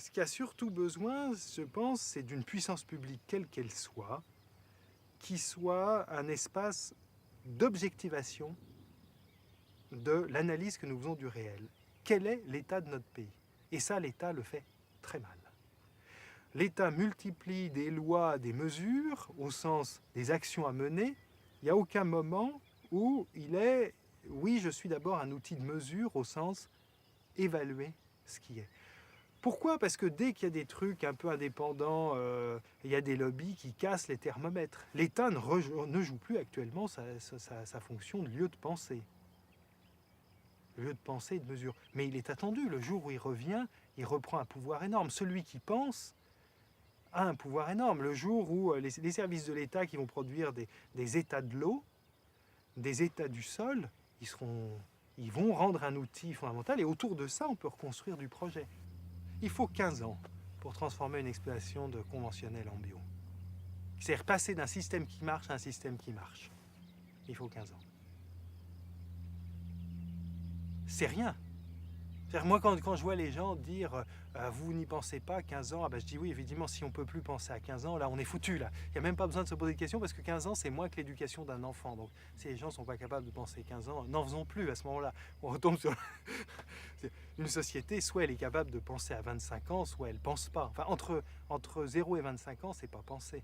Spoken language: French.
ce qu'il y a surtout besoin, je pense, c'est d'une puissance publique, quelle qu'elle soit, qui soit un espace d'objectivation de l'analyse que nous faisons du réel. Quel est l'état de notre pays? Et ça, l'État le fait très mal. L'État multiplie des lois, des mesures, au sens des actions à mener. Il n'y a aucun moment où il est, oui, je suis d'abord un outil de mesure, au sens évaluer ce qui est. Pourquoi? Parce que dès qu'il y a des trucs un peu indépendants, il y a des lobbies qui cassent les thermomètres. L'État ne joue plus actuellement sa fonction de lieu de pensée. Le lieu de pensée et de mesure. Mais il est attendu, le jour où il revient, il reprend un pouvoir énorme. Celui qui pense a un pouvoir énorme. Le jour où les services de l'État qui vont produire des états de l'eau, des états du sol, ils vont rendre un outil fondamental et autour de ça, on peut reconstruire du projet. Il faut 15 ans pour transformer une exploitation de conventionnelle en bio. C'est-à-dire passer d'un système qui marche à un système qui marche. Il faut 15 ans. C'est rien. C'est-à-dire moi, quand je vois les gens dire vous n'y pensez pas, 15 ans, je dis oui, évidemment, si on ne peut plus penser à 15 ans, là, on est foutu. Là. Il n'y a même pas besoin de se poser de questions parce que 15 ans, c'est moins que l'éducation d'un enfant. Donc, si les gens ne sont pas capables de penser 15 ans, n'en faisons plus à ce moment-là. On retombe sur une société, soit elle est capable de penser à 25 ans, soit elle ne pense pas. Enfin, entre 0 et 25 ans, c'est pas penser.